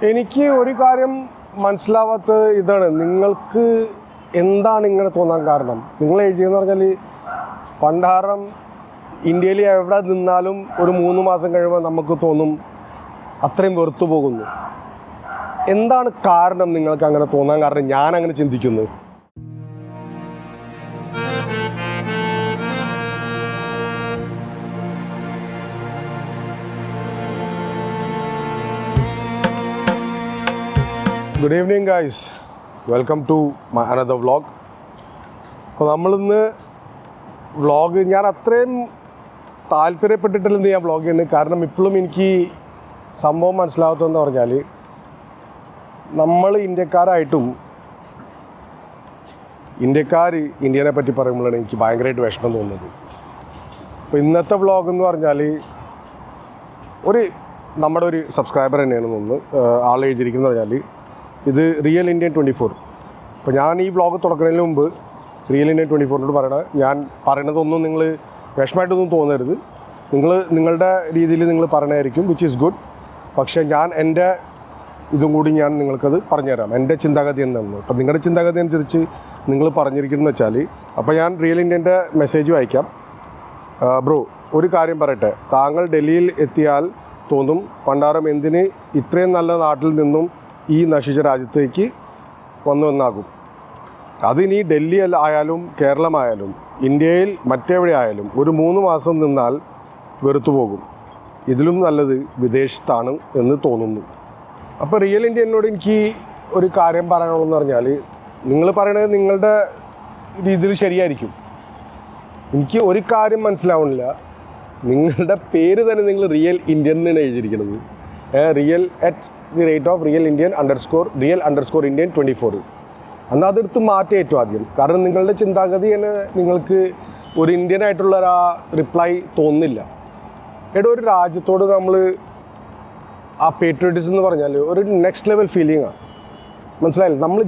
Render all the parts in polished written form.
എനിക്ക് ഒരു കാര്യം മനസ്സിലാവാത്ത ഇതാണ്, നിങ്ങൾക്ക് എന്താണ് ഇങ്ങനെ തോന്നാൻ കാരണം? നിങ്ങൾ എഴുതിയെന്ന് പറഞ്ഞാൽ പണ്ടാരം ഇന്ത്യയിൽ എവിടെ നിന്നാലും ഒരു 3 മാസം കഴിയുമ്പോൾ നമുക്ക് തോന്നും അത്രയും വെറുത്തു പോകുന്നു. എന്താണ് കാരണം നിങ്ങൾക്ക് അങ്ങനെ തോന്നാൻ കാരണം? ഞാൻ അങ്ങനെ ചിന്തിക്കുന്നു. Good evening guys, welcome to my another vlog. അപ്പോൾ നമ്മളിന്ന് വ്ളോഗ് ഞാൻ അത്രയും താല്പര്യപ്പെട്ടിട്ടില്ല ഞാൻ വ്ളോഗ് ചെയ്യുന്നത്. കാരണം ഇപ്പോഴും എനിക്ക് സംഭവം മനസ്സിലാവാത്തതെന്ന് പറഞ്ഞാൽ, നമ്മൾ ഇന്ത്യനെ പറ്റി പറയുമ്പോഴാണ് എനിക്ക് ഭയങ്കരമായിട്ട് വിഷമം തോന്നുന്നത്. അപ്പോൾ ഇന്നത്തെ വ്ളോഗ് എന്ന് പറഞ്ഞാൽ നമ്മുടെ ഒരു സബ്സ്ക്രൈബർ തന്നെയാണ് തോന്നുന്നു ആൾ എഴുതിയിരിക്കുന്നത് പറഞ്ഞാൽ, ഇത് റിയൽ ഇന്ത്യൻ 24. അപ്പോൾ ഞാൻ ഈ വ്ളോഗ് തുടക്കുന്നതിന് മുമ്പ് റിയൽ ഇന്ത്യൻ 24 പറയണത്, ഞാൻ പറയണതൊന്നും നിങ്ങൾ വിഷമമായിട്ടൊന്നും തോന്നരുത്. നിങ്ങളുടെ രീതിയിൽ നിങ്ങൾ പറയണമായിരിക്കും, വിച്ച് ഈസ് ഗുഡ്. പക്ഷേ ഞാൻ എൻ്റെ ഇതും കൂടി ഞാൻ നിങ്ങൾക്കത് പറഞ്ഞുതരാം, എൻ്റെ ചിന്താഗതി എന്താണെന്ന്. അപ്പോൾ നിങ്ങളുടെ ചിന്താഗതി അനുസരിച്ച് നിങ്ങൾ പറഞ്ഞിരിക്കുന്നത് വെച്ചാൽ, അപ്പോൾ ഞാൻ റിയൽ ഇന്ത്യൻ്റെ മെസ്സേജ് വായിക്കാം. ബ്രോ, ഒരു കാര്യം പറയട്ടെ. താങ്കൾ ഡൽഹിയിൽ എത്തിയാൽ തോന്നും പണ്ടാരം എന്തിന് ഇത്രയും നല്ല നാട്ടിൽ നിന്നും ഈ നശിച്ച രാജ്യത്തേക്ക് വന്നാകും. അതിനി ഡൽഹി ആയാലും കേരളമായാലും ഇന്ത്യയിൽ മറ്റെവിടെ ആയാലും ഒരു 3 മാസം നിന്നാൽ വെറുത്തു പോകും. ഇതിലും നല്ലത് വിദേശത്താണ് എന്ന് തോന്നുന്നു. അപ്പോൾ റിയൽ ഇന്ത്യനോട് എനിക്ക് ഒരു കാര്യം പറയാനുള്ളതെന്ന് പറഞ്ഞാൽ, നിങ്ങൾ പറയണത് നിങ്ങളുടെ രീതിയിൽ ശരിയായിരിക്കും. എനിക്ക് ഒരു കാര്യം മനസ്സിലാവുന്നില്ല, നിങ്ങളുടെ പേര് തന്നെ നിങ്ങൾ റിയൽ ഇന്ത്യൻ എന്നാണ് എഴുതിയിരിക്കുന്നത്. real_Indian_Indian_24. എന്നാൽ അതെടുത്ത് മാറ്റി ഏറ്റവും ആദ്യം. കാരണം നിങ്ങളുടെ ചിന്താഗതി തന്നെ നിങ്ങൾക്ക് ഒരു ഇന്ത്യൻ ആയിട്ടുള്ള ഒരു റിപ്ലൈ തോന്നുന്നില്ല. ഒരു രാജ്യത്തോട് നമ്മൾ ആ പേട്രിയോട്ടിസം എന്ന് പറഞ്ഞാൽ ഒരു നെക്സ്റ്റ് ലെവൽ ഫീലിംഗാണ്. മനസ്സിലായില്ല? നമ്മൾ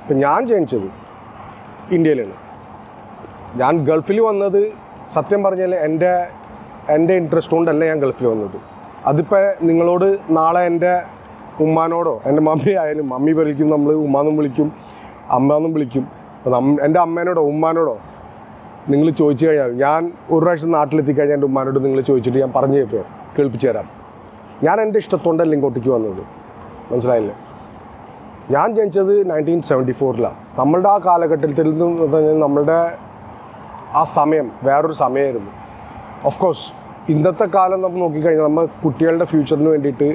ഇപ്പം ഞാൻ ജനിച്ചത് ഇന്ത്യയിലാണ്. ഞാൻ ഗൾഫിൽ വന്നത് സത്യം പറഞ്ഞാൽ എൻ്റെ ഇൻട്രസ്റ്റ് കൊണ്ടല്ല ഞാൻ ഗൾഫിൽ വന്നത്. അതിപ്പോൾ നിങ്ങളോട് നാളെ എൻ്റെ ഉമ്മാനോടോ എൻ്റെ മമ്മി ആയാലും, മമ്മി വിളിക്കും, നമ്മൾ ഉമ്മാന്നും വിളിക്കും, അമ്മാന്നും വിളിക്കും. അപ്പോൾ എൻ്റെ അമ്മേനോടോ ഉമ്മാനോടോ നിങ്ങൾ ചോദിച്ചു കഴിഞ്ഞാൽ, ഞാൻ ഒരു പ്രാവശ്യം നാട്ടിലെത്തിക്കഴിഞ്ഞാൽ എൻ്റെ ഉമ്മാനോട് നിങ്ങൾ ചോദിച്ചിട്ട് ഞാൻ പറഞ്ഞു കേൾപ്പിച്ചു തരാം. ഞാൻ എൻ്റെ ഇഷ്ടത്തോണ്ടല്ല ഇങ്ങോട്ടേക്ക് വന്നത്. മനസ്സിലായില്ലേ? ഞാൻ ജനിച്ചത് 1974. നമ്മളുടെ ആ കാലഘട്ടത്തിൽ നിന്ന് പറഞ്ഞാൽ നമ്മളുടെ ആ സമയം വേറൊരു സമയമായിരുന്നു. ഓഫ് കോഴ്സ് ഇന്നത്തെ കാലം നമ്മൾ നോക്കിക്കഴിഞ്ഞാൽ നമ്മൾ കുട്ടികളുടെ ഫ്യൂച്ചറിന് വേണ്ടിയിട്ട്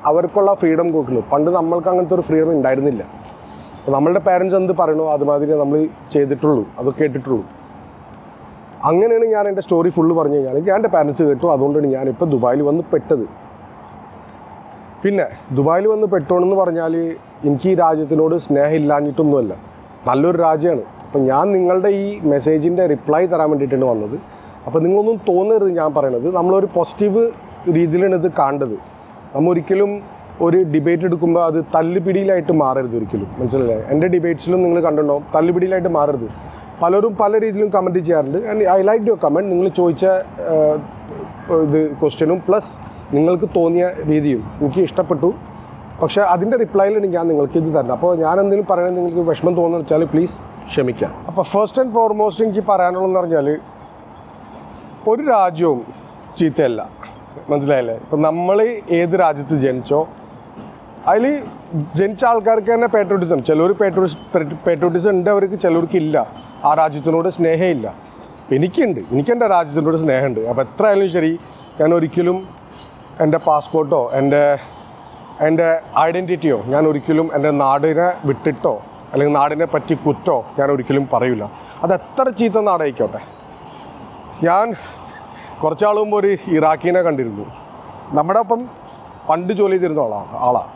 അവർക്കുള്ള ഫ്രീഡം കൊടുക്കുന്നു. പണ്ട് നമ്മൾക്ക് അങ്ങനത്തെ ഒരു ഫ്രീഡം ഉണ്ടായിരുന്നില്ല. അപ്പോൾ നമ്മളുടെ പേരൻസ് എന്ത് പറയണോ അതുമാതിരി നമ്മൾ ചെയ്തിട്ടുള്ളൂ, അത് കേട്ടിട്ടുള്ളൂ. അങ്ങനെയാണ് ഞാൻ എൻ്റെ സ്റ്റോറി ഫുള്ള് പറഞ്ഞു കഴിഞ്ഞാൽ ഞാൻ എൻ്റെ പേരൻസ് കേട്ടു. അതുകൊണ്ടാണ് ഞാനിപ്പോൾ ദുബായിൽ വന്ന് പെട്ടത്. പിന്നെ ദുബായിൽ വന്ന് പെട്ടോണെന്ന് പറഞ്ഞാൽ എനിക്ക് ഈ രാജ്യത്തിനോട് സ്നേഹം ഇല്ലാഞ്ഞിട്ടൊന്നുമല്ല, നല്ലൊരു രാജ്യമാണ്. അപ്പം ഞാൻ നിങ്ങളുടെ ഈ മെസ്സേജിൻ്റെ റിപ്ലൈ തരാൻ വേണ്ടിയിട്ടാണ് വന്നത്. അപ്പോൾ നിങ്ങളൊന്നും തോന്നരുത് ഞാൻ പറയണത്. നമ്മളൊരു പോസിറ്റീവ് രീതിയിലാണ് ഇത് കാണേണ്ടത്. നമ്മൾ ഒരിക്കലും ഒരു ഡിബേറ്റ് എടുക്കുമ്പോൾ അത് തല്ലുപിടിയിലായിട്ട് മാറരുത് ഒരിക്കലും. മനസ്സിലല്ലേ? എൻ്റെ ഡിബേറ്റ്സിലും നിങ്ങൾ കണ്ടിട്ടുണ്ടാവും, തല്ലുപിടിയിലായിട്ട് മാറരുത്. പലരും പല രീതിയിലും കമൻറ്റ് ചെയ്യാറുണ്ട്. And I like your comment. നിങ്ങൾ ചോദിച്ച ക്വസ്റ്റ്യനും പ്ലസ് നിങ്ങൾക്ക് തോന്നിയ രീതിയും എനിക്ക് ഇഷ്ടപ്പെട്ടു. പക്ഷേ അതിൻ്റെ റിപ്ലൈയിലാണ് ഞാൻ നിങ്ങൾക്ക് ഇത് തരണം. അപ്പോൾ ഞാൻ എന്തെങ്കിലും പറയണമെങ്കിൽ നിങ്ങൾക്ക് വിഷമം തോന്നുന്നു വെച്ചാൽ പ്ലീസ് ക്ഷമിക്കാം. അപ്പോൾ ഫസ്റ്റ് ആൻഡ് ഫോർമോസ്റ്റ് എനിക്ക് പറയാനുള്ളതെന്ന് പറഞ്ഞാൽ, ഒരു രാജ്യവും ചീത്തയല്ല. മനസ്സിലായില്ലേ? ഇപ്പം നമ്മൾ ഏത് രാജ്യത്ത് ജനിച്ചോ അതിൽ ജനിച്ച ആൾക്കാർക്ക് തന്നെ പേട്രിയോട്ടിസം, ചിലർ പേട്രിയോട്ടിസം ഉണ്ട് അവർക്ക്, ചിലർക്ക് ഇല്ല. ആ രാജ്യത്തിനോട് സ്നേഹമില്ല. എനിക്കുണ്ട്, എൻ്റെ രാജ്യത്തിനോട് സ്നേഹമുണ്ട്. അപ്പോൾ എത്ര ആയാലും ശരി, ഞാൻ ഒരിക്കലും എൻ്റെ പാസ്പോർട്ടോ എൻ്റെ ഐഡൻറ്റിറ്റിയോ ഞാൻ ഒരിക്കലും എൻ്റെ നാടിനെ വിട്ടിട്ടോ അല്ലെങ്കിൽ നാടിനെ പറ്റി കുറ്റോ ഞാൻ ഒരിക്കലും പറയില്ല. അത് എത്ര ചീത്ത നാടായിക്കോട്ടെ. ഞാൻ കുറച്ചാൾ മുമ്പ് ഒരു ഇറാഖീനെ കണ്ടിരുന്നു. നമ്മുടെ ഒപ്പം പണ്ട് ജോലി ചെയ്തിരുന്ന ആളാണ്.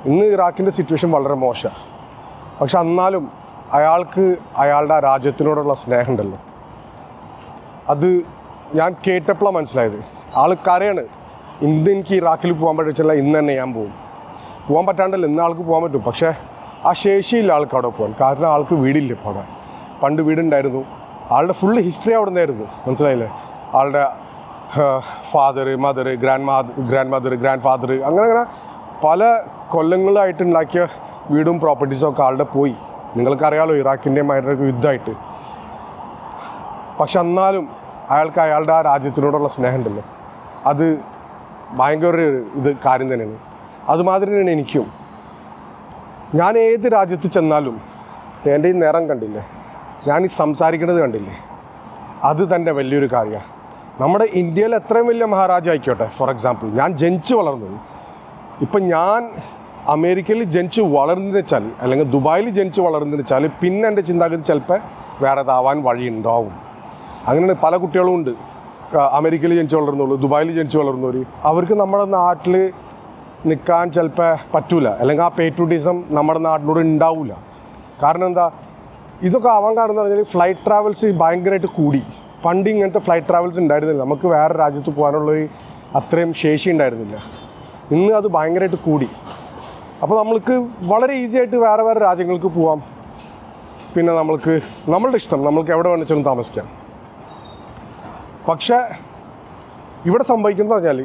ഇന്ന് ഇറാഖിൻ്റെ സിറ്റുവേഷൻ വളരെ മോശമാണ്. പക്ഷെ എന്നാലും അയാൾക്ക് അയാളുടെ രാജ്യത്തിനോടുള്ള സ്നേഹം ഉണ്ടല്ലോ, അത് ഞാൻ കേട്ടപ്പോഴാണ് മനസ്സിലായത്. ആൾക്കാരെയാണ് ഇന്ന് എനിക്ക് ഇറാഖിൽ പോകാൻ പറ്റില്ല, ഇന്ന് തന്നെ ഞാൻ പോകാൻ പറ്റാണ്ടല്ല, ഇന്ന് ആൾക്ക് പോകാൻ പറ്റും. പക്ഷേ ആ ശേഷിയില്ല ആൾക്ക് അവിടെ പോകാൻ. കാരണം ആൾക്ക് വീടില്ല ഇപ്പോൾ അവിടെ. പണ്ട് വീടുണ്ടായിരുന്നു. ആളുടെ ഫുള്ള് ഹിസ്റ്ററി അവിടെ നിന്നായിരുന്നു. മനസ്സിലായില്ലേ? ആളുടെ father, mother, grand mother, grand father, അങ്ങനെ പല കൊല്ലങ്ങളായിട്ടുണ്ടാക്കിയ വീടും പ്രോപ്പർട്ടീസും ഒക്കെ ആളുടെ പോയി. നിങ്ങൾക്കറിയാലോ ഇറാഖിൻ്റെയും ആയിട്ടൊക്കെ യുദ്ധമായിട്ട്. പക്ഷെ എന്നാലും അയാൾക്ക് അയാളുടെ ആ രാജ്യത്തിനോടുള്ള സ്നേഹം ഉണ്ടല്ലോ, അത് ഭയങ്കര ഒരു കാര്യം തന്നെയാണ്. അതുമാതിരി തന്നെയാണ് എനിക്കും. ഞാൻ ഏത് രാജ്യത്ത് ചെന്നാലും എൻ്റെ ഈ നിറം കണ്ടില്ലേ, ഞാൻ ഈ സംസാരിക്കുന്നത് കണ്ടില്ലേ, അത് തന്നെ വലിയൊരു കാര്യമാണ്. നമ്മുടെ ഇന്ത്യയിൽ എത്രയും വലിയ മഹാരാജ ആയിക്കോട്ടെ, ഫോർ എക്സാമ്പിൾ ഞാൻ ജനിച്ച് വളർന്നത്, ഇപ്പം ഞാൻ അമേരിക്കയിൽ ജനിച്ച് വളർന്നതെന്ന് വെച്ചാൽ അല്ലെങ്കിൽ ദുബായിൽ ജനിച്ച് വളർന്നതെന്ന് വെച്ചാൽ പിന്നെ എൻ്റെ ചിന്താഗതി ചിലപ്പോൾ വേറെ ഇതാവാൻ വഴിയുണ്ടാവും. അങ്ങനെ പല കുട്ടികളും ഉണ്ട്, അമേരിക്കയിൽ ജനിച്ച് വളർന്നുള്ളൂ, ദുബായിൽ ജനിച്ച് വളർന്നവർ. അവർക്ക് നമ്മുടെ നാട്ടിൽ നിൽക്കാൻ ചിലപ്പോൾ പറ്റൂല, അല്ലെങ്കിൽ ആ പേട്രിയോട്ടിസം നമ്മുടെ നാട്ടിനോട് ഉണ്ടാവില്ല. കാരണം എന്താ, ഇതൊക്കെ ആവാൻ കാരണം എന്ന് പറഞ്ഞാൽ ഫ്ലൈറ്റ് ട്രാവൽസ് ഭയങ്കരമായിട്ട് കൂടി. പണ്ട് ഇങ്ങനത്തെ ഫ്ലൈറ്റ് ട്രാവൽസ് ഉണ്ടായിരുന്നില്ല, നമുക്ക് വേറെ രാജ്യത്ത് പോകാനുള്ളൊരു അത്രയും ശേഷി ഉണ്ടായിരുന്നില്ല. ഇന്ന് അത് ഭയങ്കരമായിട്ട് കൂടി. അപ്പോൾ നമ്മൾക്ക് വളരെ ഈസി ആയിട്ട് വേറെ വേറെ രാജ്യങ്ങൾക്ക് പോവാം. പിന്നെ നമ്മളുടെ ഇഷ്ടം, നമ്മൾക്ക് എവിടെ വേണമെങ്കിലും താമസിക്കാം. പക്ഷേ ഇവിടെ സംഭവിക്കുന്നത് പറഞ്ഞാൽ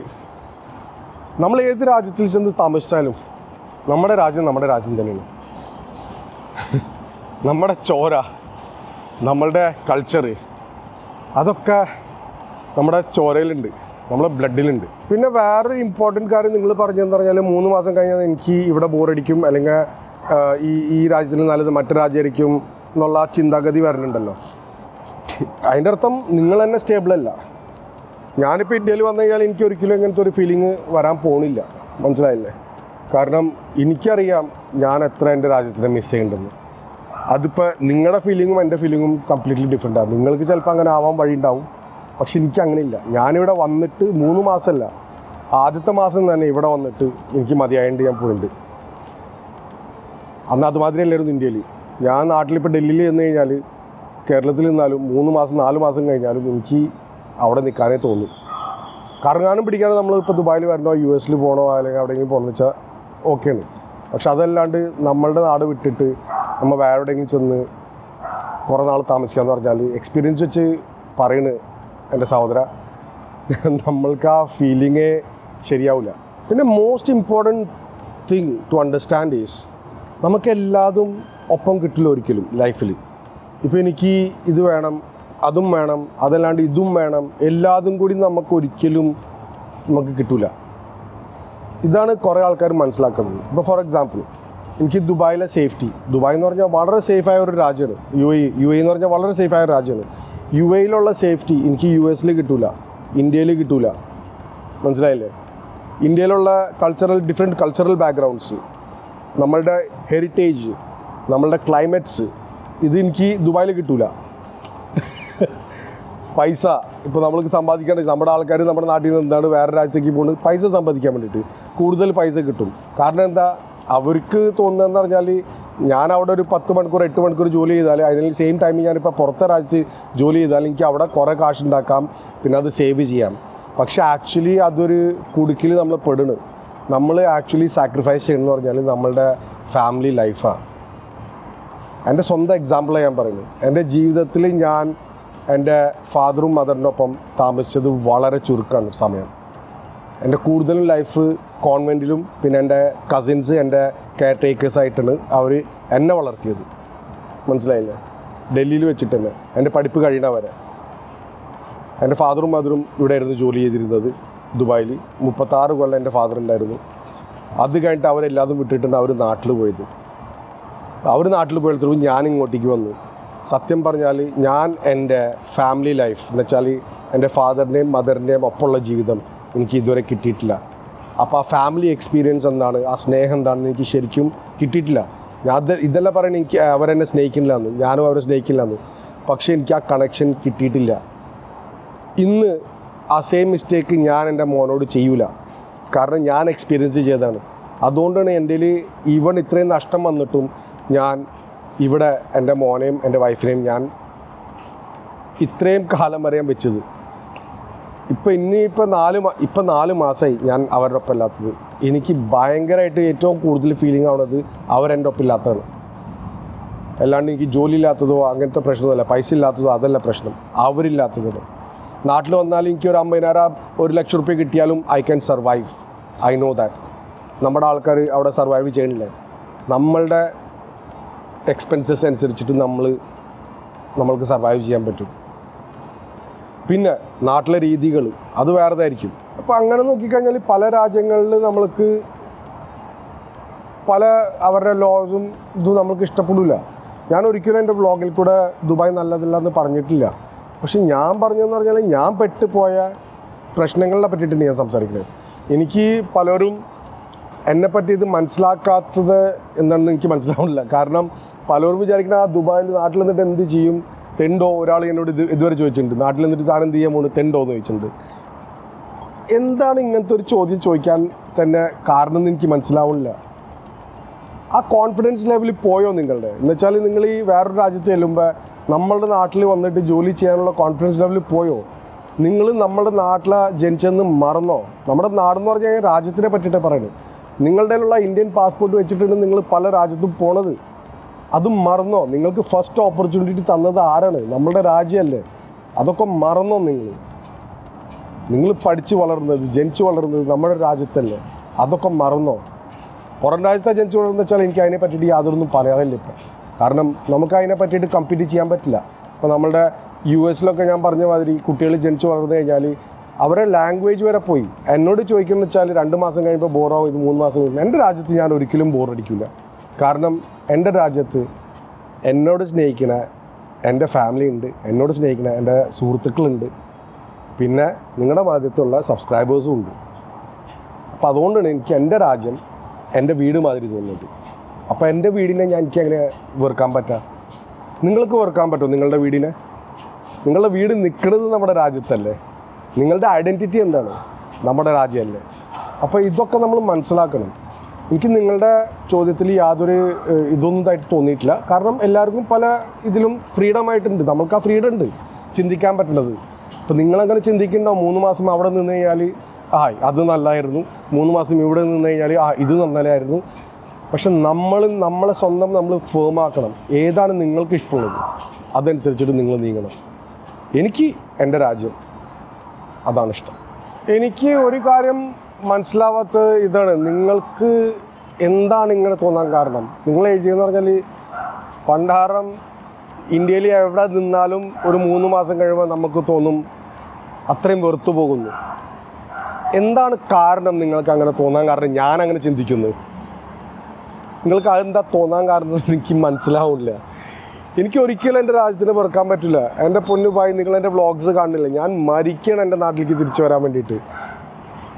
നമ്മൾ ഏത് രാജ്യത്തിൽ ചെന്ന് താമസിച്ചാലും നമ്മുടെ രാജ്യം തന്നെയാണ്. നമ്മുടെ ചോര, നമ്മളുടെ കൾച്ചറ്, അതൊക്കെ നമ്മുടെ ചോരയിലുണ്ട്, നമ്മുടെ ബ്ലഡിലുണ്ട്. പിന്നെ വേറൊരു ഇമ്പോർട്ടൻറ്റ് കാര്യം നിങ്ങൾ പറഞ്ഞതെന്ന് പറഞ്ഞാൽ 3 മാസം കഴിഞ്ഞാൽ എനിക്ക് ഇവിടെ ബോറടിക്കും, അല്ലെങ്കിൽ ഈ രാജ്യത്തിൽ നല്ലത് മറ്റു രാജ്യമായിരിക്കും എന്നുള്ള ചിന്താഗതി വരുന്നുണ്ടല്ലോ. അതിൻ്റെ അർത്ഥം നിങ്ങൾ തന്നെ സ്റ്റേബിളല്ല. ഞാനിപ്പോൾ ഇന്ത്യയിൽ വന്നു കഴിഞ്ഞാൽ എനിക്ക് ഒരിക്കലും ഇങ്ങനത്തെ ഒരു ഫീലിംഗ് വരാൻ പോണില്ല, മനസ്സിലായില്ലേ? കാരണം എനിക്കറിയാം ഞാൻ എത്ര എൻ്റെ രാജ്യത്തിനെ മിസ് ചെയ്യുന്നുണ്ടെന്ന്. അതിപ്പോൾ നിങ്ങളുടെ ഫീലിങ്ങും എൻ്റെ ഫീലിങ്ങും കംപ്ലീറ്റ്ലി ഡിഫറെൻറ്റാണ്. നിങ്ങൾക്ക് ചിലപ്പോൾ അങ്ങനെ ആവാൻ വഴി ഉണ്ടാവും, പക്ഷെ എനിക്ക് അങ്ങനെയില്ല. ഞാനിവിടെ വന്നിട്ട് 3 മാസമല്ല, ആദ്യത്തെ മാസം തന്നെ ഇവിടെ വന്നിട്ട് എനിക്ക് മതിയായതുകൊണ്ട് ഞാൻ പോയിട്ടുണ്ട്. അന്ന് അതുമാതിരി അല്ലായിരുന്നു ഇന്ത്യയിൽ. ഞാൻ നാട്ടിലിപ്പോൾ ഡൽഹിയിൽ ചെന്ന് കഴിഞ്ഞാൽ, കേരളത്തിൽ നിന്നാലും 3 മാസം 4 മാസം കഴിഞ്ഞാലും എനിക്ക് അവിടെ നിൽക്കാനേ തോന്നും. കറങ്ങാനും പിടിക്കാനും നമ്മളിപ്പോൾ ദുബായിൽ വരണോ US പോകണോ അല്ലെങ്കിൽ എവിടെയെങ്കിലും പോകണമെന്ന് വെച്ചാൽ ഓക്കെയാണ്. പക്ഷെ അതല്ലാണ്ട് നമ്മളുടെ നാട് വിട്ടിട്ട് നമ്മൾ വേറെ എവിടെയെങ്കിലും ചെന്ന് കുറേ നാൾ താമസിക്കാമെന്ന് പറഞ്ഞാൽ എക്സ്പീരിയൻസ് വെച്ച് പറയണ് എൻ്റെ സഹോദര, നമ്മൾക്ക് ആ ഫീലിങ്ങേ ശരിയാവില്ല. പിന്നെ most important thing to understand is നമുക്കെല്ലാതും ഒപ്പം കിട്ടില്ല ഒരിക്കലും ലൈഫിൽ. ഇപ്പോൾ എനിക്ക് ഇത് വേണം, അതും വേണം, അതല്ലാണ്ട് ഇതും വേണം, എല്ലാതും കൂടി നമുക്ക് കിട്ടില്ല. ഇതാണ് കുറേ ആൾക്കാർ മനസ്സിലാക്കുന്നത്. ഇപ്പോൾ ഫോർ എക്സാമ്പിൾ എനിക്ക് ദുബായിലെ സേഫ്റ്റി, ദുബായ് എന്ന് പറഞ്ഞാൽ വളരെ സേഫായ ഒരു രാജ്യമാണ്. യു എ എന്ന് പറഞ്ഞാൽ വളരെ സേഫായ ഒരു രാജ്യമാണ്. UAE സേഫ്റ്റി എനിക്ക് US കിട്ടില്ല, ഇന്ത്യയിൽ കിട്ടില്ല, മനസ്സിലായില്ലേ? ഇന്ത്യയിലുള്ള ഡിഫറെൻറ്റ് കൾച്ചറൽ ബാക്ക്ഗ്രൗണ്ട്സ്, നമ്മളുടെ ഹെറിറ്റേജ്, നമ്മളുടെ ക്ലൈമറ്റ്സ്, ഇത് എനിക്ക് ദുബായിൽ കിട്ടില്ല. പൈസ ഇപ്പോൾ നമ്മൾക്ക് സമ്പാദിക്കാൻ, നമ്മുടെ ആൾക്കാർ നമ്മുടെ നാട്ടിൽ നിന്ന് എന്താണ് വേറെ രാജ്യത്തേക്ക് പോകുന്നത്, പൈസ സമ്പാദിക്കാൻ വേണ്ടിയിട്ട് കൂടുതൽ പൈസ കിട്ടും. കാരണം എന്താ, അവർക്ക് തോന്നുന്നതെന്ന് പറഞ്ഞാൽ ഞാൻ അവിടെ ഒരു 10 മണിക്കൂർ 8 മണിക്കൂർ ജോലി ചെയ്താൽ അതിന് സെയിം ടൈമിൽ ഞാനിപ്പോൾ പുറത്തെ രാജ്യത്ത് ജോലി ചെയ്താൽ എനിക്ക് അവിടെ കുറേ കാശ് ഉണ്ടാക്കാം, പിന്നെ അത് സേവ് ചെയ്യാം. പക്ഷേ ആക്ച്വലി അതൊരു കുടുക്കിൽ നമ്മൾ പെടുന്നു. നമ്മൾ ആക്ച്വലി സാക്രിഫൈസ് ചെയ്യണമെന്ന് പറഞ്ഞാൽ നമ്മളുടെ ഫാമിലി ലൈഫാണ്. എൻ്റെ സ്വന്തം എക്സാമ്പിളാണ് ഞാൻ പറയുന്നത്. എൻ്റെ ജീവിതത്തിൽ ഞാൻ എൻ്റെ ഫാദറും മദറിൻ്റെ ഒപ്പം താമസിച്ചത് വളരെ ചുരുക്കമാണ് സമയം. എൻ്റെ കൂടുതലും ലൈഫ് കോൺവെൻറ്റിലും പിന്നെ എൻ്റെ കസിൻസ് എൻ്റെ കെയർ ടേക്കേഴ്സായിട്ടാണ് അവർ എന്നെ വളർത്തിയത്, മനസ്സിലായില്ലേ? ഡൽഹിയിൽ വെച്ചിട്ട് തന്നെ എൻ്റെ പഠിപ്പ് കഴിയണവരെ. എൻ്റെ ഫാദറും മദറും ഇവിടെ ആയിരുന്നു ജോലി ചെയ്തിരുന്നത് ദുബായിൽ. 36 കൊല്ലം എൻ്റെ ഫാദർ ഉണ്ടായിരുന്നു. അത് കഴിഞ്ഞിട്ട് അവരെല്ലാതും വിട്ടിട്ടുണ്ട് അവർ നാട്ടിൽ പോയത്. അവർ നാട്ടിൽ പോയപ്പോഴും ഞാൻ ഇങ്ങോട്ടേക്ക് വന്നു. സത്യം പറഞ്ഞാൽ ഞാൻ എൻ്റെ ഫാമിലി ലൈഫ് എന്ന് വെച്ചാൽ എൻ്റെ ഫാദറിൻ്റെയും മദറിൻ്റെയും ഒപ്പമുള്ള ജീവിതം എനിക്ക് ഇതുവരെ കിട്ടിയിട്ടില്ല. അപ്പോൾ ആ ഫാമിലി എക്സ്പീരിയൻസ് എന്താണ്, ആ സ്നേഹം എന്താണെന്ന് എനിക്ക് ശരിക്കും കിട്ടിയിട്ടില്ല. ഇതെല്ലാം പറയണത് എനിക്ക് അവരെന്നെ സ്നേഹിക്കില്ലെന്ന്, ഞാനും അവരെ സ്നേഹിക്കില്ലെന്ന്. പക്ഷേ എനിക്ക് ആ കണക്ഷൻ കിട്ടിയിട്ടില്ല. ഇന്ന് ആ സെയിം മിസ്റ്റേക്ക് ഞാൻ എൻ്റെ മോനോട് ചെയ്യൂല. കാരണം ഞാൻ എക്സ്പീരിയൻസ് ചെയ്തതാണ്. അതുകൊണ്ടാണ് എൻ്റെ ഈവൺ ഇത്രയും നഷ്ടം വന്നിട്ടും ഞാൻ ഇവിടെ എൻ്റെ മോനെയും എൻ്റെ വൈഫിനെയും ഞാൻ ഇത്രയും കാലം വരെ വെച്ചത്. ഇപ്പം 4 മാസമായി ഞാൻ അവരുടെ ഒപ്പം ഇല്ലാത്തത്. എനിക്ക് ഭയങ്കരമായിട്ട് ഏറ്റവും കൂടുതൽ ഫീലിംഗ് ആവുന്നത് അവരെൻ്റെ ഒപ്പം ഇല്ലാത്തതാണ്. അല്ലാണ്ട് എനിക്ക് ജോലി ഇല്ലാത്തതോ അങ്ങനത്തെ പ്രശ്നമല്ല, പൈസ ഇല്ലാത്തതോ അതല്ല പ്രശ്നം, അവരില്ലാത്തതാണ്. നാട്ടിൽ വന്നാൽ എനിക്ക് ഒരു 50,000 1 ലക്ഷം റുപ്യ കിട്ടിയാലും I can survive, I know that. നമ്മുടെ ആൾക്കാർ അവിടെ സർവൈവ് ചെയ്യണില്ലേ? നമ്മളുടെ എക്സ്പെൻസസ് അനുസരിച്ചിട്ട് നമ്മൾക്ക് സർവൈവ് ചെയ്യാൻ പറ്റും. പിന്നെ നാട്ടിലെ രീതികൾ അത് വേറെതായിരിക്കും. അപ്പോൾ അങ്ങനെ നോക്കിക്കഴിഞ്ഞാൽ പല രാജ്യങ്ങളിൽ നമ്മൾക്ക് പല അവരുടെ ലോസും ഇതും നമ്മൾക്ക് ഇഷ്ടപ്പെടില്ല. ഞാൻ ഒരിക്കലും എൻ്റെ വ്ളോഗിൽ കൂടെ ദുബായ് നല്ലതില്ല എന്ന് പറഞ്ഞിട്ടില്ല. പക്ഷെ ഞാൻ പറഞ്ഞതെന്ന് പറഞ്ഞാൽ ഞാൻ പെട്ടുപോയ പ്രശ്നങ്ങളെ പറ്റിയിട്ടാണ് ഞാൻ സംസാരിക്കുന്നത്. എനിക്ക് പലരും എന്നെപ്പറ്റി ഇത് മനസ്സിലാക്കാത്തത് എന്താണെന്ന് എനിക്ക് മനസ്സിലാവുന്നില്ല. കാരണം പലരും വിചാരിക്കുന്ന ആ ദുബായിൽ നാട്ടിൽ നിന്നിട്ട് എന്ത് ചെയ്യും, തെണ്ടോ? ഒരാൾ എന്നോട് ഇതുവരെ ചോദിച്ചിട്ടുണ്ട്, നാട്ടിൽ നിന്നിട്ട് താൻ എന്ത് ചെയ്യാൻ പോകുന്നു, തെണ്ടോ എന്ന് ചോദിച്ചിട്ടുണ്ട്. എന്താണ് ഇങ്ങനത്തെ ഒരു ചോദ്യം ചോദിക്കാൻ തന്നെ കാരണം എന്ന് എനിക്ക് മനസ്സിലാവുന്നില്ല. ആ കോൺഫിഡൻസ് ലെവലിൽ പോയോ നിങ്ങളുടെ? എന്നുവെച്ചാൽ നിങ്ങൾ ഈ വേറൊരു രാജ്യത്ത് ചെല്ലുമ്പോൾ നമ്മളുടെ നാട്ടിൽ വന്നിട്ട് ജോലി ചെയ്യാനുള്ള കോൺഫിഡൻസ് ലെവലിൽ പോയോ? നിങ്ങൾ നമ്മുടെ നാട്ടിലെ ജനിച്ചെന്ന് മറന്നോ? നമ്മുടെ നാടെന്ന് പറഞ്ഞു കഴിഞ്ഞാൽ രാജ്യത്തിനെ പറ്റിയിട്ടാണ് പറയുന്നത്. നിങ്ങളുടെ ഇന്ത്യൻ പാസ്പോർട്ട് വെച്ചിട്ടാണ് നിങ്ങൾ പല രാജ്യത്തും പോണത്. അതും മറന്നോ? നിങ്ങൾക്ക് ഫസ്റ്റ് ഓപ്പർച്യൂണിറ്റി തന്നത് ആരാണ്? നമ്മളുടെ രാജ്യമല്ലേ? അതൊക്കെ മറന്നോ? നിങ്ങൾ പഠിച്ച് വളർന്നത്, ജനിച്ച് വളർന്നത് നമ്മുടെ രാജ്യത്തല്ലേ? അതൊക്കെ മറന്നോ? പുറം രാജ്യത്താണ് ജനിച്ച് വളർന്നു വെച്ചാൽ എനിക്ക് അതിനെ പറ്റിയിട്ട് യാതൊന്നും പറയാനില്ല ഇപ്പം. കാരണം നമുക്ക് അതിനെ പറ്റിയിട്ട് കമ്പീറ്റ് ചെയ്യാൻ പറ്റില്ല. ഇപ്പോൾ നമ്മളുടെ US ഞാൻ പറഞ്ഞ മാതിരി കുട്ടികൾ ജനിച്ച് വളർന്നു കഴിഞ്ഞാൽ അവരുടെ ലാംഗ്വേജ് വരെ പോയി. എന്നോട് ചോദിക്കുന്നത് വെച്ചാൽ 2 മാസം കഴിയുമ്പോൾ ബോറാവും, ഇത് 3 മാസം കഴിയുമ്പോൾ. എൻ്റെ രാജ്യത്ത് ഞാൻ ഒരിക്കലും ബോറടിക്കില്ല. കാരണം എൻ്റെ രാജ്യത്ത് എന്നോട് സ്നേഹിക്കണ എൻ്റെ ഫാമിലി ഉണ്ട്, എന്നോട് സ്നേഹിക്കണ എൻ്റെ സുഹൃത്തുക്കളുണ്ട്, പിന്നെ നിങ്ങളുടെ മാധ്യമത്തിലുള്ള സബ്സ്ക്രൈബേഴ്സും ഉണ്ട്. അപ്പോൾ അതുകൊണ്ടാണ് എനിക്ക് എൻ്റെ രാജ്യം എൻ്റെ വീട് മാതിരി തോന്നുന്നത്. അപ്പോൾ എൻ്റെ വീടിനെ എനിക്ക് എങ്ങനെ വെറുക്കാൻ പറ്റുക? നിങ്ങൾക്ക് വെറുക്കാൻ പറ്റുമോ നിങ്ങളുടെ വീടിനെ? നിങ്ങളുടെ വീട് നിൽക്കുന്നത് നമ്മുടെ രാജ്യത്തല്ലേ? നിങ്ങളുടെ ഐഡൻറ്റിറ്റി എന്താണ്? നമ്മുടെ രാജ്യമല്ലേ? അപ്പോൾ ഇതൊക്കെ നമ്മൾ മനസ്സിലാക്കണം. എനിക്ക് നിങ്ങളുടെ ചോദ്യത്തിൽ യാതൊരു ഇതൊന്നതായിട്ട് തോന്നിയിട്ടില്ല. കാരണം എല്ലാവർക്കും പല ഇതിലും ഫ്രീഡം ആയിട്ടുണ്ട്. നമുക്ക് ആ ഫ്രീഡം ഉണ്ട് ചിന്തിക്കാൻ പറ്റുന്നത്. ഇപ്പോൾ നിങ്ങളങ്ങനെ ചിന്തിക്കുന്നുണ്ടാവും, 3 മാസം അവിടെ നിന്ന് കഴിഞ്ഞാൽ അത് നല്ലതായിരുന്നു, 3 മാസം ഇവിടെ നിന്ന് കഴിഞ്ഞാൽ ഇത് നല്ലതായിരുന്നു. പക്ഷെ നമ്മളെ സ്വന്തം ഫേമാക്കണം. ഏതാണ് നിങ്ങൾക്ക് ഇഷ്ടമുള്ളത് അതനുസരിച്ചിട്ട് നിങ്ങൾ നീങ്ങണം. എനിക്ക് എൻ്റെ രാജ്യം അതാണ് ഇഷ്ടം. എനിക്ക് ഒരു കാര്യം മനസ്സിലാവാത്ത ഇതാണ്, നിങ്ങൾക്ക് എന്താണ് ഇങ്ങനെ തോന്നാൻ കാരണം? നിങ്ങൾ എഴുതിയെന്ന് പറഞ്ഞാൽ പണ്ടാരം ഇന്ത്യയിൽ എവിടെ നിന്നാലും ഒരു 3 മാസം കഴിയുമ്പോൾ നമുക്ക് തോന്നും അത്രയും വെറുത്തു പോകുന്നു. എന്താണ് കാരണം നിങ്ങൾക്ക് അങ്ങനെ തോന്നാൻ കാരണം? ഞാൻ അങ്ങനെ ചിന്തിക്കുന്നു. നിങ്ങൾക്ക് അതെന്താ തോന്നാൻ കാരണം എനിക്ക് മനസ്സിലാവില്ല. എനിക്ക് ഒരിക്കലും എൻ്റെ രാജ്യത്തിന് വെറുക്കാൻ പറ്റില്ല. എൻ്റെ പൊന്നു ഭായി, നിങ്ങൾ എൻ്റെ വ്ളോഗ്സ് കാണുന്നില്ല. ഞാൻ മരിക്കണം എൻ്റെ നാട്ടിലേക്ക് തിരിച്ചു വരാൻ വേണ്ടിയിട്ട്.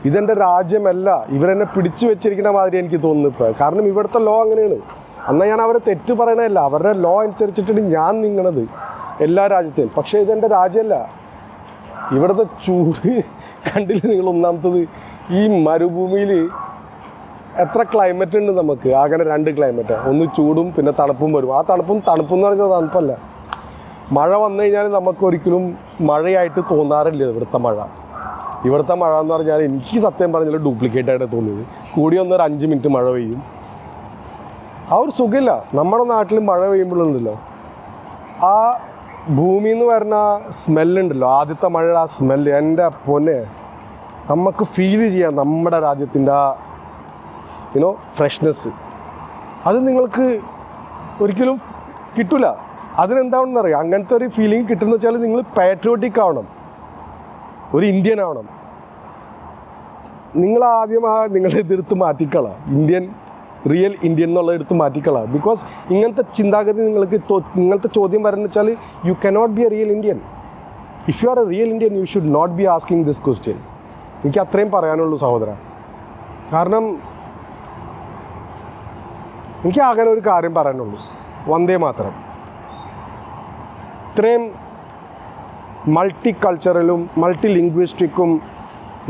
ഇതെൻ്റെ രാജ്യമല്ല, ഇവരെന്നെ പിടിച്ചു വെച്ചിരിക്കുന്ന മാതിരി എനിക്ക് തോന്നുന്നു ഇപ്പോൾ. കാരണം ഇവിടുത്തെ ലോ അങ്ങനെയാണ്. എന്നാൽ ഞാൻ അവരെ തെറ്റ് പറയണതല്ല, അവരുടെ ലോ അനുസരിച്ചിട്ടാണ് ഞാൻ നീങ്ങണത് എല്ലാ രാജ്യത്തെയും. പക്ഷേ ഇതെൻ്റെ രാജ്യമല്ല. ഇവിടുത്തെ ചൂട് കണ്ടില്ല നിങ്ങൾ? ഒന്നാമത്തത് ഈ മരുഭൂമിയിൽ എത്ര ക്ലൈമറ്റ് ഉണ്ട് നമുക്ക്? അങ്ങനെ 2 ക്ലൈമറ്റ്, ഒന്ന് ചൂടും പിന്നെ തണുപ്പും വരും. ആ തണുപ്പെന്ന് പറഞ്ഞാൽ തണുപ്പല്ല. മഴ വന്നു കഴിഞ്ഞാൽ നമുക്ക് ഒരിക്കലും മഴയായിട്ട് തോന്നാറില്ല ഇവിടുത്തെ മഴ. ഇവിടുത്തെ മഴ എന്ന് പറഞ്ഞാൽ എനിക്ക് സത്യം പറഞ്ഞാൽ ഡ്യൂപ്ലിക്കേറ്റ് ആയിട്ട് തോന്നിയത്. കൂടി വന്നൊരു 5 മിനിറ്റ് മഴ പെയ്യും, ആ ഒരു സുഖമില്ല. നമ്മുടെ നാട്ടിൽ മഴ പെയ്യുമ്പോഴുണ്ടല്ലോ ആ ഭൂമിയിൽ നിന്ന് വരുന്ന സ്മെല്ലുണ്ടല്ലോ, ആദ്യത്തെ മഴ ആ സ്മെല്ല്, എൻ്റെ പൊന്നെ, നമുക്ക് ഫീൽ ചെയ്യാം നമ്മുടെ രാജ്യത്തിൻ്റെ ആ ഫ്രഷ്നെസ്. അത് നിങ്ങൾക്ക് ഒരിക്കലും കിട്ടില്ല. അതിനെന്താണെന്ന് അറിയാം? അങ്ങനത്തെ ഒരു ഫീലിംഗ് കിട്ടുന്ന വെച്ചാൽ നിങ്ങൾ പാട്രിയോട്ടിക് ആവണം, ഒരു ഇന്ത്യൻ ആവണം. നിങ്ങളാദ്യം നിങ്ങളുടെ എതിർത്ത് മാറ്റിക്കളാം, റിയൽ ഇന്ത്യൻ എന്നുള്ള എടുത്ത് മാറ്റിക്കളാം. ബിക്കോസ് ഇങ്ങനത്തെ ചിന്താഗതി ഇങ്ങനത്തെ ചോദ്യം വരുന്ന വെച്ചാൽ you cannot be a real Indian. If you are a real Indian you should not be asking this question. എനിക്ക് അത്രയും പറയാനുള്ളൂ സഹോദര. കാരണം എനിക്ക് അങ്ങനെ ഒരു കാര്യം പറയാനുള്ളൂ, വന്ദേ മാതരം. ഇത്രയും മൾട്ടി കൾച്ചറലും മൾട്ടി ലിംഗ്വിസ്റ്റിക്കും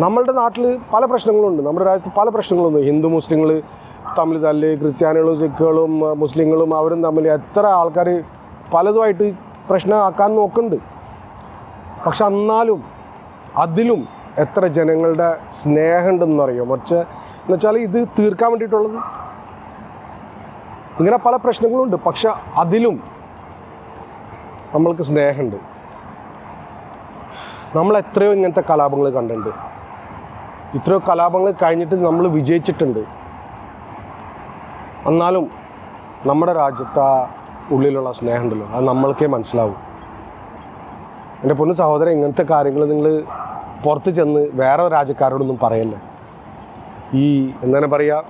നമ്മളുടെ നാട്ടിൽ പല പ്രശ്നങ്ങളുണ്ട്, നമ്മുടെ രാജ്യത്ത് പല പ്രശ്നങ്ങളുണ്ട്. ഹിന്ദു മുസ്ലിങ്ങൾ തമ്മിൽ തല്ല്, ക്രിസ്ത്യാനികളും സിഖുകളും മുസ്ലിങ്ങളും അവരും തമ്മിൽ എത്ര ആൾക്കാർ പലതുമായിട്ട് പ്രശ്നമാക്കാൻ നോക്കുന്നുണ്ട്. പക്ഷെ എന്നാലും അതിലും എത്ര ജനങ്ങളുടെ സ്നേഹമുണ്ടെന്നറിയോ? എന്നുവെച്ചാൽ ഇത് തീർക്കാൻ വേണ്ടിയിട്ടുള്ളത്. ഇങ്ങനെ പല പ്രശ്നങ്ങളുണ്ട്, പക്ഷെ അതിലും നമ്മൾക്ക് സ്നേഹമുണ്ട്. നമ്മൾ എത്രയോ ഇങ്ങനത്തെ കലാപങ്ങൾ കണ്ടിട്ടുണ്ട്, ഇത്രയോ കലാപങ്ങൾ കഴിഞ്ഞിട്ട് നമ്മൾ വിജയിച്ചിട്ടുണ്ട്. എന്നാലും നമ്മുടെ രാജ്യത്തെ ഉള്ളിലുള്ള സ്നേഹം ഉണ്ടല്ലോ, അത് നമ്മൾക്കേ മനസ്സിലാവും. എൻ്റെ പൊന്നു സഹോദരൻ, ഇങ്ങനത്തെ കാര്യങ്ങൾ നിങ്ങൾ പുറത്ത് ചെന്ന് വേറെ രാജ്യക്കാരോടൊന്നും പറയല്ലേ. ഈ എന്താണ് പറയുക,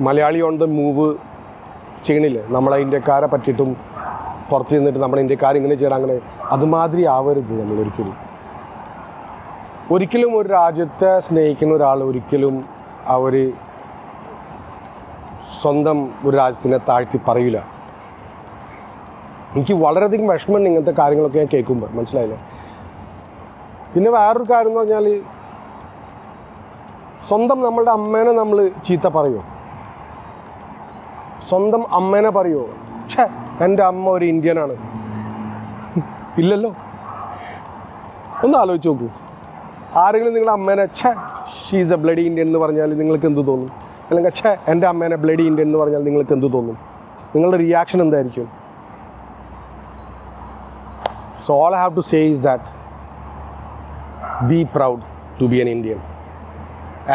മലയാളി ഓൺ ദ മൂവ് ചെയ്യണില്ലേ, നമ്മളെ ഇന്ത്യക്കാരെ പറ്റിയിട്ടും പുറത്ത് ചെന്നിട്ട് നമ്മുടെ ഇന്ത്യക്കാർ ഇങ്ങനെ ചെയ്യണം, അങ്ങനെ അതുമാതിരി ആവരുത് നമ്മൾ ഒരിക്കലും ഒരു രാജ്യത്തെ സ്നേഹിക്കുന്ന ഒരാൾ ഒരിക്കലും അവർ സ്വന്തം ഒരു രാജ്യത്തിനെ താഴ്ത്തി പറയില്ല. എനിക്ക് വളരെയധികം വിഷമമുണ്ട് ഇങ്ങനത്തെ കാര്യങ്ങളൊക്കെ ഞാൻ കേൾക്കുമ്പോൾ, മനസ്സിലായില്ലേ. പിന്നെ വേറൊരു കാര്യം എന്ന് പറഞ്ഞാൽ, സ്വന്തം നമ്മളുടെ അമ്മേനെ നമ്മൾ ചീത്ത പറയുമോ? സ്വന്തം അമ്മേനെ പറയുമോ? ഛേ, എൻ്റെ അമ്മ ഒരു ഇന്ത്യനാണ്? ഇല്ലല്ലോ. ഒന്ന് ആലോചിച്ച് നോക്കൂ. ആരെങ്കിലും നിങ്ങളുടെ അമ്മേനെ ഛേ ഷീസ് എ ബ്ലഡി ഇന്ത്യൻ എന്ന് പറഞ്ഞാൽ നിങ്ങൾക്ക് എന്ത് തോന്നും? അല്ലെങ്കിൽ ഛേ എൻ്റെ അമ്മേനെ ബ്ലഡി ഇന്ത്യൻ എന്ന് പറഞ്ഞാൽ നിങ്ങൾക്ക് എന്ത് തോന്നും? നിങ്ങളുടെ റിയാക്ഷൻ എന്തായിരിക്കും? So all I have to say is that be proud to be an Indian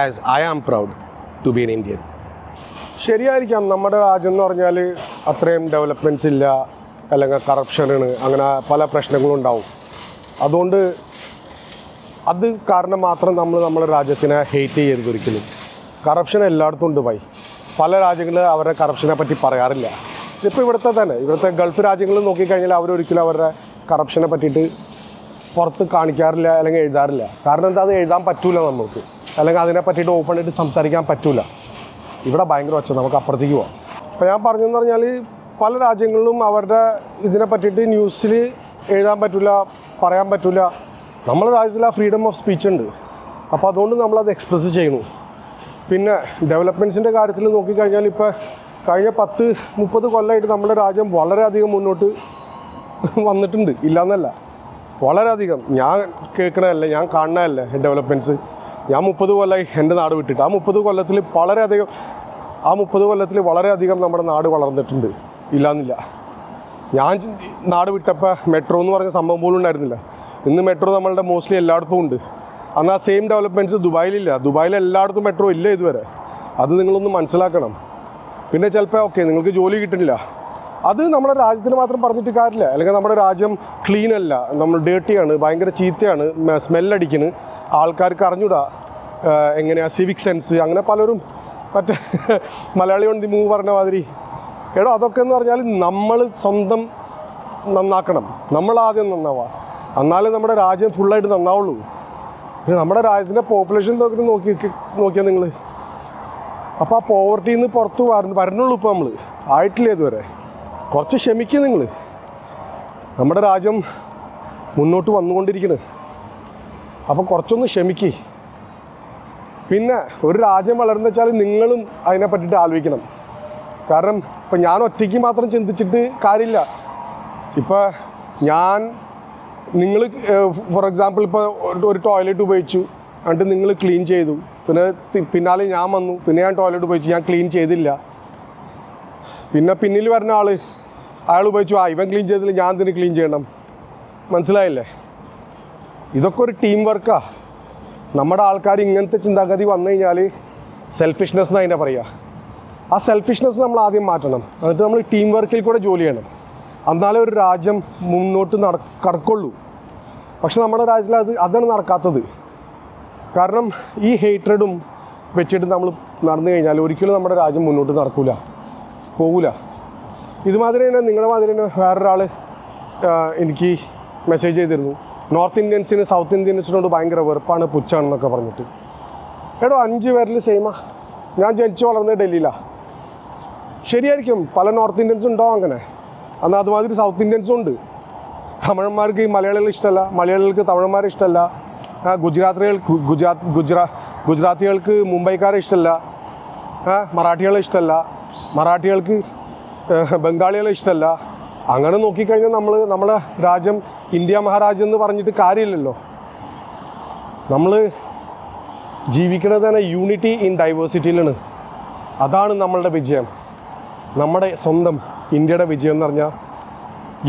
as I am proud to be an Indian. ശരിയായിരിക്കാം, നമ്മുടെ രാജ്യം എന്ന് പറഞ്ഞാൽ അത്രയും ഡെവലപ്മെൻറ്റ്സ് ഇല്ല, അല്ലെങ്കിൽ കറപ്ഷനാണ്, അങ്ങനെ പല പ്രശ്നങ്ങളും ഉണ്ടാവും. അതുകൊണ്ട് അത് കാരണം മാത്രം നമ്മൾ നമ്മുടെ രാജ്യത്തിനെ ഹെയ്റ്റ് ചെയ്യരുത് ഒരിക്കലും. കറപ്ഷൻ എല്ലായിടത്തും ഉണ്ട് ഭായി. പല രാജ്യങ്ങൾ അവരുടെ കറപ്ഷനെ പറ്റി പറയാറില്ല. ഇപ്പോൾ ഇവിടുത്തെ ഗൾഫ് രാജ്യങ്ങൾ നോക്കിക്കഴിഞ്ഞാൽ അവരൊരിക്കലും അവരുടെ കറപ്ഷനെ പറ്റിയിട്ട് പുറത്ത് കാണിക്കാറില്ല, അല്ലെങ്കിൽ എഴുതാറില്ല. കാരണം എന്താ, അത് എഴുതാൻ പറ്റൂല നമുക്ക്, അല്ലെങ്കിൽ അതിനെ പറ്റിയിട്ട് ഓപ്പണായിട്ട് സംസാരിക്കാൻ പറ്റൂല. ഇവിടെ ഭയങ്കര ഒച്ച, നമുക്ക് അപ്പുറത്തേക്ക് പോകാം. അപ്പോൾ ഞാൻ പറഞ്ഞതെന്ന് പറഞ്ഞാൽ പല രാജ്യങ്ങളിലും അവരുടെ ഇതിനെ പറ്റിയിട്ട് ന്യൂസിൽ എഴുതാൻ പറ്റില്ല, പറയാൻ പറ്റില്ല. നമ്മുടെ രാജ്യത്തിൽ ആ ഫ്രീഡം ഓഫ് സ്പീച്ച് ഉണ്ട്. അപ്പോൾ അതുകൊണ്ട് നമ്മളത് എക്സ്പ്രസ് ചെയ്യുന്നു. പിന്നെ ഡെവലപ്മെൻറ്റ്സിൻ്റെ കാര്യത്തിൽ നോക്കിക്കഴിഞ്ഞാൽ ഇപ്പോൾ കഴിഞ്ഞ 10-30 കൊല്ലമായിട്ട് നമ്മുടെ രാജ്യം വളരെയധികം മുന്നോട്ട് വന്നിട്ടുണ്ട്, ഇല്ലയെന്നല്ല, വളരെയധികം. ഞാൻ കേൾക്കണതല്ലേ, ഞാൻ കാണണതല്ലേ ഡെവലപ്മെൻറ്റ്സ്. ഞാൻ 30 കൊല്ലമായി എൻ്റെ നാട് വിട്ടിട്ട്. ആ 30 കൊല്ലത്തിൽ വളരെയധികം നമ്മുടെ നാട് വളർന്നിട്ടുണ്ട്, ഇല്ലയെന്നില്ല. ഞാൻ നാട് വിട്ടപ്പോൾ മെട്രോ എന്ന് പറഞ്ഞ സംഭവം പോലും ഉണ്ടായിരുന്നില്ല. ഇന്ന് മെട്രോ നമ്മളുടെ മോസ്റ്റ്ലി എല്ലായിടത്തും ഉണ്ട്. അന്ന് ആ സെയിം ഡെവലപ്മെൻറ്റ്സ് ദുബായിലില്ല. ദുബായിൽ എല്ലായിടത്തും മെട്രോ ഇല്ല ഇതുവരെ. അത് നിങ്ങളൊന്ന് മനസ്സിലാക്കണം. പിന്നെ ചിലപ്പോൾ ഓക്കെ നിങ്ങൾക്ക് ജോലി കിട്ടുന്നില്ല, അത് നമ്മുടെ രാജ്യത്തിന് മാത്രം പറഞ്ഞിട്ട് കാര്യമില്ല. അല്ലെങ്കിൽ നമ്മുടെ രാജ്യം ക്ലീൻ അല്ല, നമ്മൾ ഡേർട്ടിയാണ്, ഭയങ്കര ചീത്തയാണ്, സ്മെല്ലടിക്കുന്നു, ആൾക്കാർക്ക് അറിഞ്ഞൂടാ എങ്ങനെയാണ് സിവിക് സെൻസ്, അങ്ങനെ പലരും മറ്റേ മലയാളി ഓൺ ദി മൂവ് പറഞ്ഞ മാതിരി. എടോ അതൊക്കെ എന്ന് പറഞ്ഞാൽ നമ്മൾ സ്വന്തം നന്നാക്കണം, നമ്മളാദ്യം നന്നാവുക, എന്നാലേ നമ്മുടെ രാജ്യം ഫുള്ളായിട്ട് നന്നാവുള്ളൂ. പിന്നെ നമ്മുടെ രാജ്യത്തിൻ്റെ പോപ്പുലേഷൻ നോക്കിയാൽ നിങ്ങൾ, അപ്പോൾ ആ പോവർട്ടിയിൽ നിന്ന് പുറത്ത് വരണുള്ളൂ. ഇപ്പോൾ നമ്മൾ ആയിട്ടില്ല ഇതുവരെ. കുറച്ച് ക്ഷമിക്കുക നിങ്ങൾ. നമ്മുടെ രാജ്യം മുന്നോട്ട് വന്നുകൊണ്ടിരിക്കുന്നു, അപ്പോൾ കുറച്ചൊന്ന് ക്ഷമിക്കുക. പിന്നെ ഒരു രാജ്യം വളർന്നു വെച്ചാൽ നിങ്ങളും അതിനെ പറ്റിയിട്ട് ആലോചിക്കണം. കാരണം ഇപ്പം ഞാൻ ഒറ്റയ്ക്ക് മാത്രം ചിന്തിച്ചിട്ട് കാര്യമില്ല. ഇപ്പോൾ നിങ്ങൾ ഫോർ എക്സാമ്പിൾ ഇപ്പോൾ ഒരു ടോയ്ലറ്റ് ഉപയോഗിച്ചു, എന്നിട്ട് നിങ്ങൾ ക്ലീൻ ചെയ്തു, പിന്നാലെ ഞാൻ വന്നു, പിന്നെ ഞാൻ ടോയ്ലറ്റ് ഉപയോഗിച്ചു, ഞാൻ ക്ലീൻ ചെയ്തില്ല. പിന്നെ പിന്നിൽ വരുന്ന അയാൾ ഉപയോഗിച്ചു, ഇവൻ ക്ലീൻ ചെയ്തില്ല, ഞാൻ തന്നെ ക്ലീൻ ചെയ്യണം. മനസ്സിലായില്ലേ? ഇതൊക്കെ ഒരു ടീം വർക്കാണ്. നമ്മുടെ ആൾക്കാർ ഇങ്ങനത്തെ ചിന്താഗതി വന്നു കഴിഞ്ഞാൽ സെൽഫിഷ്നെസ് എന്ന് അതിനെ പറയുക. ആ സെൽഫിഷ്നെസ് നമ്മൾ ആദ്യം മാറ്റണം. എന്നിട്ട് നമ്മൾ ടീം വർക്കിൽ കൂടെ ജോലി ചെയ്യണം. എന്നാലേ ഒരു രാജ്യം മുന്നോട്ട് കടക്കുള്ളൂ. പക്ഷെ നമ്മുടെ രാജ്യത്തിൽ അതാണ് നടക്കാത്തത്. കാരണം ഈ ഹേറ്റ്രഡും വെച്ചിട്ട് നമ്മൾ നടന്നു കഴിഞ്ഞാൽ ഒരിക്കലും നമ്മുടെ രാജ്യം മുന്നോട്ട് പോകില്ല. ഇതുമാതിരി തന്നെ നിങ്ങളുടെ മാതിരി തന്നെ വേറൊരാൾ എനിക്ക് മെസ്സേജ് ചെയ്തിരുന്നു, നോർത്ത് ഇന്ത്യൻസിന് സൗത്ത് ഇന്ത്യൻസിനോട് ഭയങ്കര വെറുപ്പാണ്, പുച്ഛാണെന്നൊക്കെ പറഞ്ഞിട്ട്. എടോ 5 പേരിൽ സെയിമാ. ഞാൻ ജനിച്ച് വളർന്നത് ഡൽഹിയിലാണ്. ശരിയായിരിക്കും, പല നോർത്ത് ഇന്ത്യൻസും ഉണ്ടാവും അങ്ങനെ, എന്നാൽ അതുമാതിരി സൗത്ത് ഇന്ത്യൻസും ഉണ്ട്. തമിഴന്മാർക്ക് ഈ മലയാളികൾ ഇഷ്ടമല്ല, മലയാളികൾക്ക് തമിഴന്മാരെ ഇഷ്ടമല്ല, ഗുജറാത്തികൾക്ക് മുംബൈക്കാരെ ഇഷ്ടമല്ല, മറാഠികളെ ഇഷ്ടമല്ല, മറാഠികൾക്ക് ബംഗാളികളെ ഇഷ്ടമല്ല. അങ്ങനെ നോക്കിക്കഴിഞ്ഞാൽ നമ്മളെ രാജ്യം ഇന്ത്യ മഹാരാജ്യം എന്ന് പറഞ്ഞിട്ട് കാര്യമില്ലല്ലോ. നമ്മൾ ജീവിക്കുന്നത് തന്നെ യൂണിറ്റി ഇൻ ഡൈവേഴ്സിറ്റിയിലാണ്. അതാണ് നമ്മളുടെ വിജയം. നമ്മുടെ സ്വന്തം ഇന്ത്യയുടെ വിജയം എന്ന് പറഞ്ഞാൽ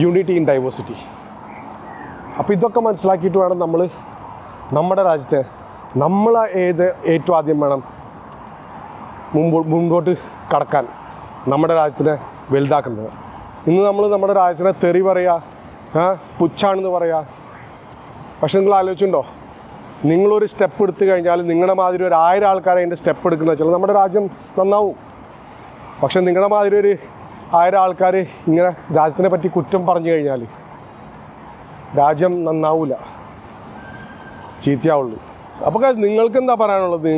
യൂണിറ്റി ഇൻ ഡൈവേഴ്സിറ്റി. അപ്പോൾ ഇതൊക്കെ മനസ്സിലാക്കിയിട്ട് വേണം നമ്മൾ നമ്മുടെ രാജ്യത്തെ ഏറ്റവും ആദ്യം വേണം മുമ്പോട്ട് കടക്കാൻ നമ്മുടെ രാജ്യത്തിനെ വലുതാക്കേണ്ടത്. ഇന്ന് നമ്മൾ നമ്മുടെ രാജ്യത്തിനെ തെറി പറയുക, പുച്ഛാണെന്ന് പറയുക. പക്ഷെ നിങ്ങൾ ആലോചിച്ചിട്ടുണ്ടോ, നിങ്ങളൊരു സ്റ്റെപ്പ് എടുത്തു കഴിഞ്ഞാൽ നിങ്ങളുടെ മാതിരി ഒരു 1000 ആൾക്കാരെ അതിൻ്റെ സ്റ്റെപ്പ് എടുക്കുന്ന വെച്ചാൽ നമ്മുടെ രാജ്യം നന്നാവും. പക്ഷെ നിങ്ങളുടെ മാതിരി ഒരു 1000 ആൾക്കാർ ഇങ്ങനെ രാജ്യത്തിനെ പറ്റി കുറ്റം പറഞ്ഞു കഴിഞ്ഞാൽ രാജ്യം നന്നാവില്ല, ചീത്തയാവുള്ളൂ. അപ്പോൾ നിങ്ങൾക്ക് എന്താ പറയാനുള്ളത്?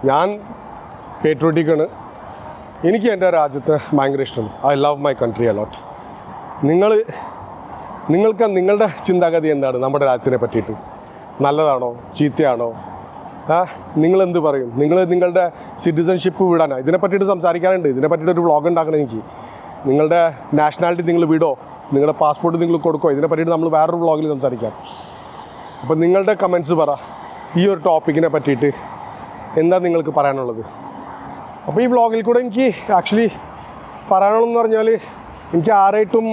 ഞാൻ പേട്രിയോട്ടിക്കാണ്, എനിക്ക് എൻ്റെ രാജ്യത്തെ ഭയങ്കര ഇഷ്ടമാണ്. I love my country a lot. നിങ്ങൾക്ക് നിങ്ങളുടെ ചിന്താഗതി എന്താണ് നമ്മുടെ രാജ്യത്തിനെ പറ്റിയിട്ട്? നല്ലതാണോ ചീത്തയാണോ? നിങ്ങളെന്ത് പറയും? നിങ്ങളുടെ സിറ്റിസൺഷിപ്പ് വിടാനാണ്? ഇതിനെ പറ്റിയിട്ട് സംസാരിക്കാനുണ്ട്, ഇതിനെ പറ്റിയിട്ട് ഒരു വ്ളോഗ് ഉണ്ടാക്കണം എനിക്ക്. നിങ്ങളുടെ നാഷണാലിറ്റി നിങ്ങൾ വിടോ, നിങ്ങളുടെ പാസ്പോർട്ട് നിങ്ങൾ കൊടുക്കോ, ഇതിനെ പറ്റിയിട്ട് നമ്മൾ വേറൊരു വ്ളോഗിൽ സംസാരിക്കാം. അപ്പോൾ നിങ്ങളുടെ കമൻറ്റ്സ് പറ, ഈ ഒരു ടോപ്പിക്കിനെ പറ്റിയിട്ട് എന്താ നിങ്ങൾക്ക് പറയാനുള്ളത്? അപ്പോൾ ഈ വ്ളോഗിൽ കൂടെ എനിക്ക് ആക്ച്വലി പറയാനുള്ളതെന്ന് പറഞ്ഞാൽ, എനിക്ക് ആരായിട്ടും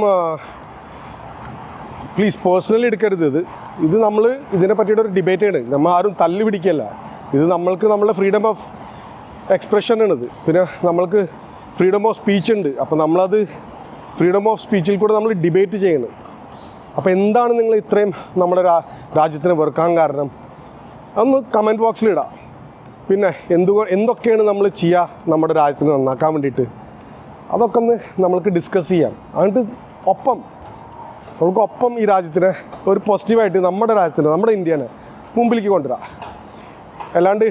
പ്ലീസ് പേഴ്സണലി എടുക്കരുത്. ഇത് നമ്മൾ ഇതിനെ പറ്റിയിട്ടൊരു ഡിബേറ്റാണ്, നമ്മൾ ആരും തല്ലി പിടിക്കുകയല്ല. ഇത് നമ്മളുടെ ഫ്രീഡം ഓഫ് എക്സ്പ്രഷനാണിത്. പിന്നെ നമ്മൾക്ക് ഫ്രീഡം ഓഫ് സ്പീച്ച് ഉണ്ട്. അപ്പോൾ നമ്മളത് ഫ്രീഡം ഓഫ് സ്പീച്ചിൽ കൂടെ നമ്മൾ ഡിബേറ്റ് ചെയ്യണം. അപ്പോൾ എന്താണ് നിങ്ങൾ ഇത്രയും നമ്മുടെ രാജ്യത്തിന് വെറുക്കാൻ കാരണം? അതൊന്ന് കമൻറ്റ് ബോക്സിലിടാം. പിന്നെ എന്തൊക്കെയാണ് നമ്മൾ ചെയ്യുക നമ്മുടെ രാജ്യത്തിന് നന്നാക്കാൻ വേണ്ടിയിട്ട്, അതൊക്കെ ഒന്ന് നമ്മൾക്ക് ഡിസ്കസ് ചെയ്യാം. എന്നിട്ട് നമുക്കൊപ്പം ഈ രാജ്യത്തിനെ ഒരു പോസിറ്റീവായിട്ട് നമ്മുടെ രാജ്യത്തിന്, നമ്മുടെ ഇന്ത്യനെ മുമ്പിലേക്ക് കൊണ്ടുവരാം. അല്ലാണ്ട്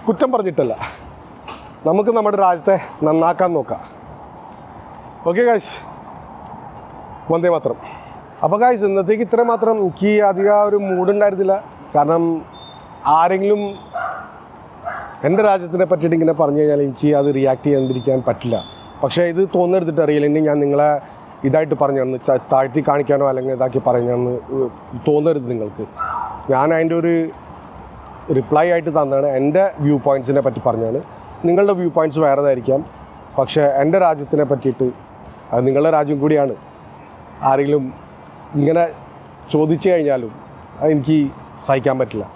കുറ്റം പറഞ്ഞിട്ടല്ല, നമുക്ക് നമ്മുടെ രാജ്യത്തെ നന്നാക്കാൻ നോക്കാം. ഓക്കെ ഗായ്സ്, വന്ദേ മാത്രം. അപ്പോൾ ഗായ്സ്, ഇന്നത്തേക്ക് ഇത്ര മാത്രം. എനിക്ക് അധികം ഒരു മൂഡുണ്ടായിരുന്നില്ല, കാരണം ആരെങ്കിലും എൻ്റെ രാജ്യത്തിനെ പറ്റിയിട്ട് ഇങ്ങനെ പറഞ്ഞു കഴിഞ്ഞാൽ എനിക്ക് അത് റിയാക്ട് ചെയ്യാണ്ടിരിക്കാൻ പറ്റില്ല. പക്ഷേ ഇത് തോന്നെടുത്തിട്ട് അറിയില്ലെങ്കിൽ ഞാൻ നിങ്ങളെ ഇതായിട്ട് പറഞ്ഞാന്ന് താഴ്ത്തി കാണിക്കാനോ അല്ലെങ്കിൽ ഇതാക്കി പറഞ്ഞാന്ന് തോന്നരുത് നിങ്ങൾക്ക്. ഞാൻ അതിൻ്റെ ഒരു റിപ്ലൈ ആയിട്ട് തന്നാണ്, എൻ്റെ വ്യൂ പോയിൻറ്റ്സിനെ പറ്റി പറഞ്ഞാണ്. നിങ്ങളുടെ വ്യൂ പോയിൻറ്റ്സ് വേറെതായിരിക്കാം. പക്ഷേ എൻ്റെ രാജ്യത്തിനെ പറ്റിയിട്ട്, അത് നിങ്ങളുടെ രാജ്യം കൂടിയാണ്, ആരെങ്കിലും ഇങ്ങനെ ചോദിച്ചു കഴിഞ്ഞാലും അതെനിക്ക് സഹിക്കാൻ പറ്റില്ല.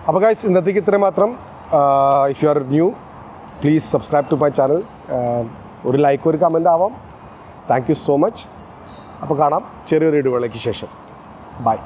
അപ്പോൾ ഗൈസ്, ഇന്നത്തേക്ക് ഇത്രയും മാത്രം. If you are new, please subscribe to my channel. ഒരു ലൈക്ക്, ഒരു കമൻ്റ് ആവാം. Thank you so much. അപ്പോൾ കാണാം ചെറിയൊരു ഇടവേളയ്ക്ക് ശേഷം. ബൈ.